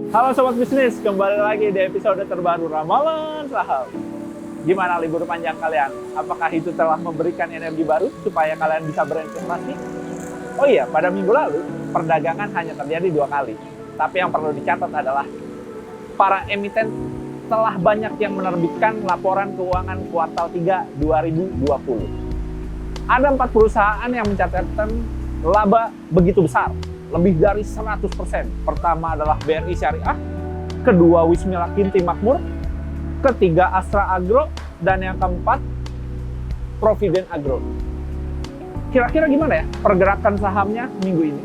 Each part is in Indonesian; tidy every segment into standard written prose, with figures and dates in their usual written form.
Halo Sobat Bisnis, kembali lagi di episode terbaru Ramalan Saham. Gimana libur panjang kalian? Apakah itu telah memberikan energi baru supaya kalian bisa berinvestasi? Oh iya, pada minggu lalu, perdagangan hanya terjadi 2 kali. Tapi yang perlu dicatat adalah, para emiten telah banyak yang menerbitkan laporan keuangan kuartal 3 2020. Ada 4 perusahaan yang mencatatkan laba begitu besar, lebih dari 100%. Pertama adalah BRI Syariah, kedua Wismila Kinti Makmur, ketiga Astra Agro, dan yang keempat Providen Agro. Kira-kira gimana ya pergerakan sahamnya minggu ini?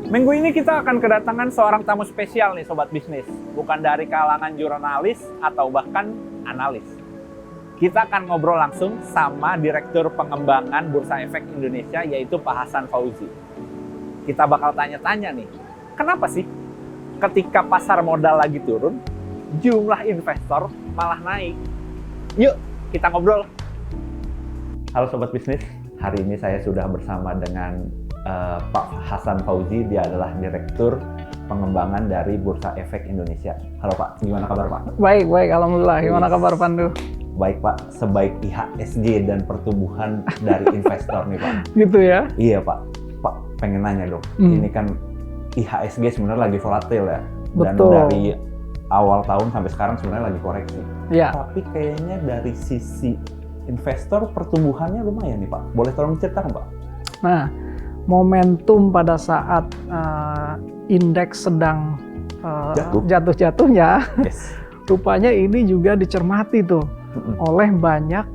Minggu ini kita akan kedatangan seorang tamu spesial nih Sobat Bisnis. Bukan dari kalangan jurnalis atau bahkan analis. Kita akan ngobrol langsung sama Direktur Pengembangan Bursa Efek Indonesia, yaitu Pak Hasan Fauzi. Kita bakal tanya-tanya nih, kenapa sih ketika pasar modal lagi turun, jumlah investor malah naik? Yuk, kita ngobrol. Halo Sobat Bisnis, hari ini saya sudah bersama dengan Pak Hasan Fauzi. Dia adalah Direktur Pengembangan dari Bursa Efek Indonesia. Halo Pak, gimana kabar Pak? Baik, alhamdulillah. Gimana kabar Pandu? Baik Pak, sebaik IHSG dan pertumbuhan dari investor nih Pak. Gitu ya? Iya Pak. Pak, pengen nanya dong. Ini kan IHSG sebenarnya lagi volatil ya. Dan Betul. dari awal tahun sampai sekarang sebenarnya lagi koreksi. Ya. Tapi kayaknya dari sisi investor pertumbuhannya lumayan nih Pak. Boleh tolong ceritakan Pak? Nah, momentum pada saat indeks sedang jatuh-jatuhnya, Yes. rupanya ini juga dicermati tuh oleh banyak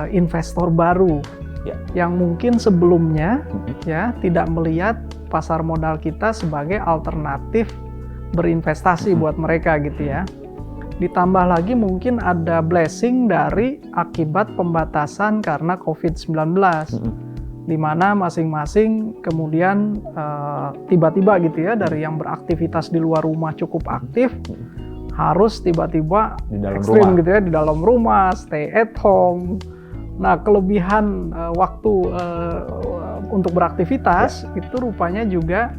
investor baru Ya. yang mungkin sebelumnya ya tidak melihat pasar modal kita sebagai alternatif berinvestasi buat mereka gitu ya. Ditambah lagi mungkin ada blessing dari akibat pembatasan karena COVID-19. Di mana masing-masing kemudian tiba-tiba gitu ya, dari yang beraktivitas di luar rumah cukup aktif, harus tiba-tiba Di dalam ekstrim rumah. gitu ya, di dalam rumah, stay at home. Nah, kelebihan waktu untuk beraktivitas itu rupanya juga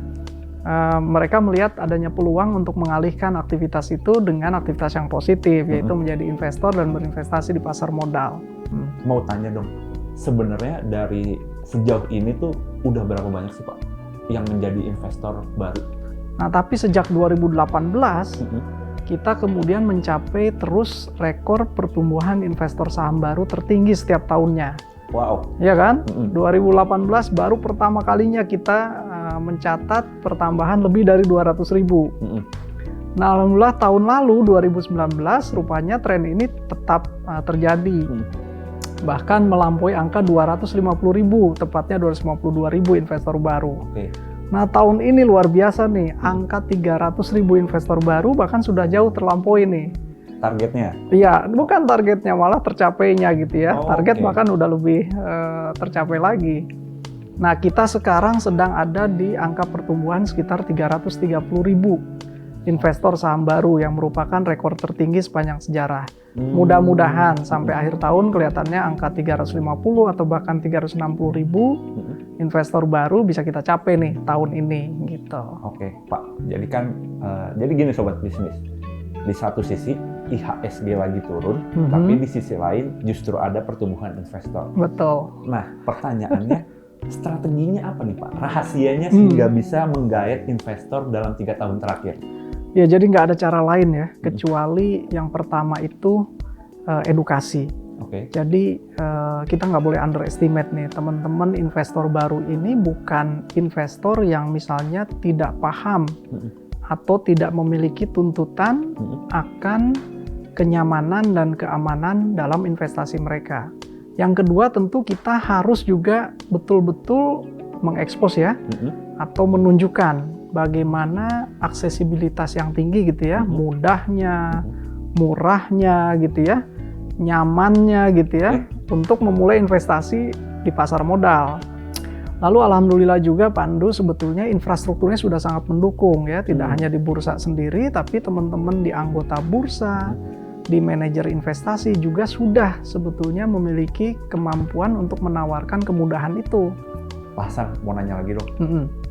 mereka melihat adanya peluang untuk mengalihkan aktivitas itu dengan aktivitas yang positif, yaitu menjadi investor dan berinvestasi di pasar modal. Mau tanya dong, sebenarnya dari sejauh ini tuh udah berapa banyak sih Pak yang menjadi investor baru? Nah, tapi sejak 2018 kita kemudian mencapai terus rekor pertumbuhan investor saham baru tertinggi setiap tahunnya. Wow. Ya kan? 2018 baru pertama kalinya kita mencatat pertambahan lebih dari 200.000. Nah, alhamdulillah tahun lalu 2019 rupanya tren ini tetap terjadi. Bahkan melampaui angka 250.000, tepatnya 252.000 investor baru. Oke. Nah, tahun ini luar biasa nih, angka 300.000 investor baru bahkan sudah jauh terlampaui nih. Targetnya? Iya, bukan targetnya, malah tercapainya gitu ya. Oh, Target oke. bahkan udah lebih tercapai lagi. Nah, kita sekarang sedang ada di angka pertumbuhan sekitar 330.000 investor saham baru yang merupakan rekor tertinggi sepanjang sejarah. Mudah-mudahan sampai akhir tahun kelihatannya angka 350 atau bahkan 360.000 investor baru bisa kita capai nih tahun ini gitu. Oke, Pak. Jadi kan, jadi gini Sobat Bisnis. Di satu sisi IHSG lagi turun, tapi di sisi lain justru ada pertumbuhan investor. Betul. Nah, pertanyaannya, Strateginya apa nih Pak? Rahasianya sehingga bisa menggait investor dalam 3 tahun terakhir? Ya, jadi nggak ada cara lain ya, kecuali yang pertama itu edukasi. Jadi kita nggak boleh underestimate nih, teman-teman investor baru ini bukan investor yang misalnya tidak paham atau tidak memiliki tuntutan akan kenyamanan dan keamanan dalam investasi mereka. Yang kedua, tentu kita harus juga betul-betul mengekspos ya, atau menunjukkan bagaimana aksesibilitas yang tinggi gitu ya, mudahnya, murahnya gitu ya, nyamannya gitu ya, untuk memulai investasi di pasar modal. Lalu alhamdulillah juga Pandu sebetulnya infrastrukturnya sudah sangat mendukung ya, tidak hanya di bursa sendiri, tapi teman-teman di anggota bursa, di manajer investasi juga sudah sebetulnya memiliki kemampuan untuk menawarkan kemudahan itu. Pak Hasan, mau nanya lagi dong.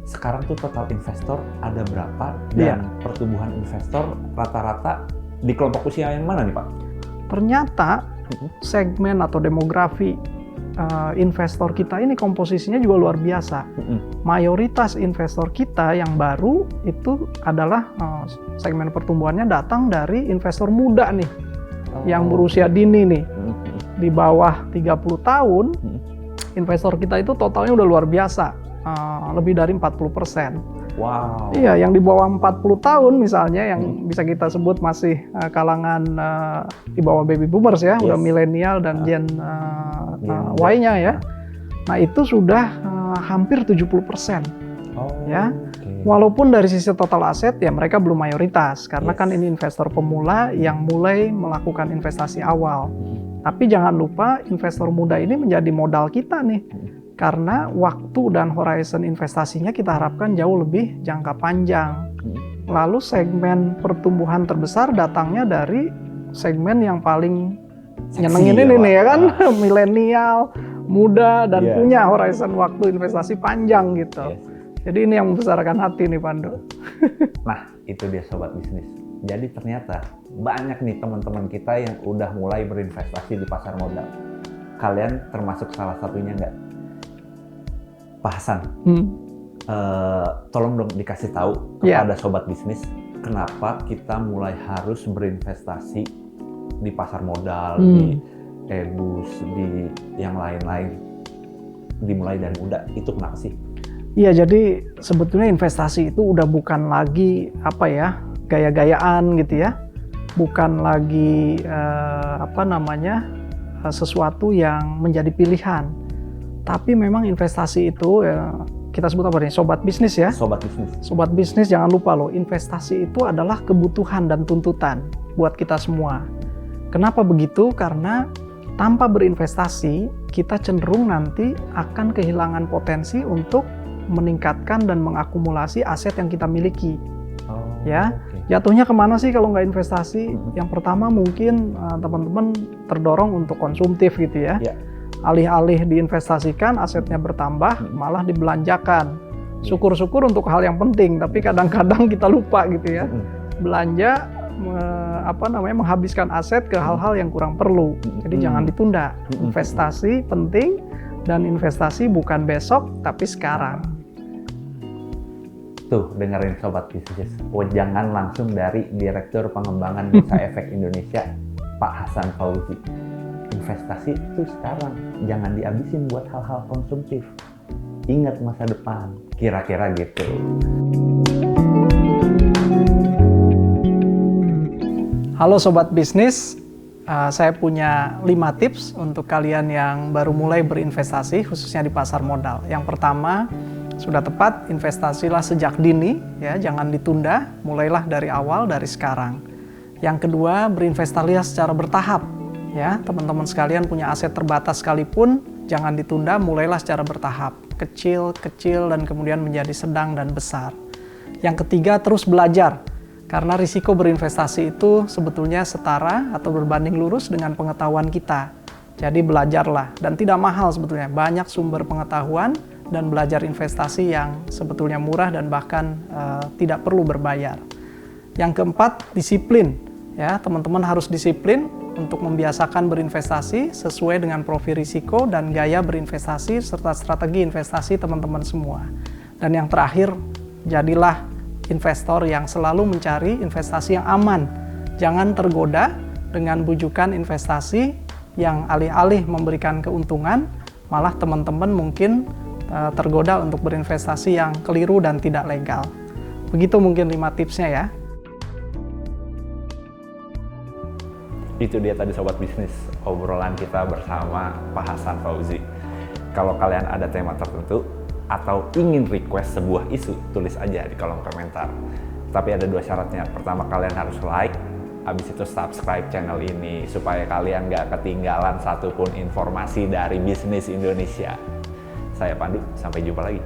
Sekarang tuh total investor ada berapa dan pertumbuhan investor rata-rata di kelompok usia yang mana nih Pak? Ternyata segmen atau demografi investor kita ini komposisinya juga luar biasa. Mayoritas investor kita yang baru itu adalah segmen pertumbuhannya datang dari investor muda nih, yang berusia dini nih, di bawah 30 tahun. Investor kita itu totalnya udah luar biasa, lebih dari 40%. Wow. Iya, yang di bawah 40 tahun misalnya, yang bisa kita sebut masih kalangan di bawah baby boomers ya, udah milenial dan Gen Y-nya ya. Nah itu sudah hampir 70%. Ya. Walaupun dari sisi total aset ya mereka belum mayoritas, karena kan ini investor pemula yang mulai melakukan investasi awal. Tapi jangan lupa investor muda ini menjadi modal kita nih. Karena waktu dan horizon investasinya kita harapkan jauh lebih jangka panjang. Lalu segmen pertumbuhan terbesar datangnya dari segmen yang paling nyenengin ini nih ya kan, milenial, muda, dan punya horizon waktu investasi panjang gitu. Jadi ini yang membesarkan hati nih Pandu. Nah itu dia Sobat Bisnis. Jadi ternyata banyak nih teman-teman kita yang udah mulai berinvestasi di pasar modal. Kalian termasuk salah satunya nggak? Pak Hasan, tolong dong dikasih tahu kepada Sobat Bisnis, kenapa kita mulai harus berinvestasi di pasar modal, di EBUS, di yang lain-lain, dimulai dari muda, itu kenapa sih? Iya, jadi sebetulnya investasi itu udah bukan lagi apa ya, gaya-gayaan gitu ya, bukan lagi sesuatu yang menjadi pilihan. Tapi memang investasi itu kita sebut apa nih? Sobat bisnis ya. Sobat bisnis. Sobat bisnis jangan lupa loh, investasi itu adalah kebutuhan dan tuntutan buat kita semua. Kenapa begitu? Karena tanpa berinvestasi, kita cenderung nanti akan kehilangan potensi untuk meningkatkan dan mengakumulasi aset yang kita miliki. Jatuhnya kemana sih kalau nggak investasi? Yang pertama mungkin teman-teman terdorong untuk konsumtif gitu ya. Alih-alih diinvestasikan, asetnya bertambah, malah dibelanjakan. Syukur-syukur untuk hal yang penting, tapi kadang-kadang kita lupa gitu ya. Belanja, menghabiskan aset ke hal-hal yang kurang perlu. Jadi jangan ditunda. Investasi penting, dan investasi bukan besok, tapi sekarang. Tuh, dengerin Sobat Bisnis. Jangan langsung dari Direktur Pengembangan Bursa Efek Indonesia, Pak Hasan Fauzi. Investasi itu sekarang, jangan dihabisin buat hal-hal konsumtif. Ingat masa depan, kira-kira gitu. Halo Sobat Bisnis, saya punya 5 tips untuk kalian yang baru mulai berinvestasi, khususnya di pasar modal. Yang pertama, sudah tepat, investasilah sejak dini, ya, jangan ditunda, mulailah dari awal, dari sekarang. Yang kedua, berinvestasilah secara bertahap. Ya, teman-teman sekalian punya aset terbatas sekalipun, jangan ditunda, mulailah secara bertahap. Kecil, dan kemudian menjadi sedang dan besar. Yang ketiga, terus belajar. Karena risiko berinvestasi itu sebetulnya setara atau berbanding lurus dengan pengetahuan kita. Jadi belajarlah, dan tidak mahal sebetulnya. Banyak sumber pengetahuan dan belajar investasi yang sebetulnya murah dan bahkan tidak perlu berbayar. Yang keempat, disiplin. Ya, teman-teman harus disiplin untuk membiasakan berinvestasi sesuai dengan profil risiko dan gaya berinvestasi serta strategi investasi teman-teman semua. Dan yang terakhir, jadilah investor yang selalu mencari investasi yang aman. Jangan tergoda dengan bujukan investasi yang alih-alih memberikan keuntungan, malah teman-teman mungkin tergoda untuk berinvestasi yang keliru dan tidak legal. Begitu mungkin 5 tipsnya ya. Itu dia tadi Sobat Bisnis, obrolan kita bersama Pak Hasan Fauzi. Kalau kalian ada tema tertentu atau ingin request sebuah isu, tulis aja di kolom komentar. Tapi ada 2 syaratnya. Pertama, kalian harus like, habis itu subscribe channel ini supaya kalian gak ketinggalan satupun informasi dari bisnis Indonesia. Saya Pandu, sampai jumpa lagi.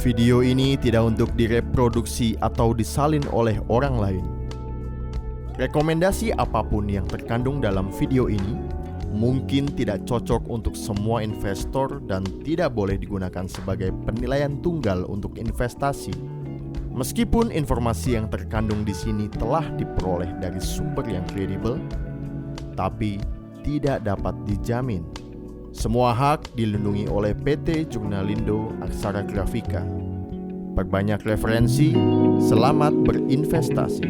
Video ini tidak untuk direproduksi atau disalin oleh orang lain. Rekomendasi apapun yang terkandung dalam video ini mungkin tidak cocok untuk semua investor dan tidak boleh digunakan sebagai penilaian tunggal untuk investasi. Meskipun informasi yang terkandung di sini telah diperoleh dari sumber yang kredibel, tapi tidak dapat dijamin. Semua hak dilindungi oleh PT Jurnalindo Aksara Grafika. Perbanyak referensi, selamat berinvestasi.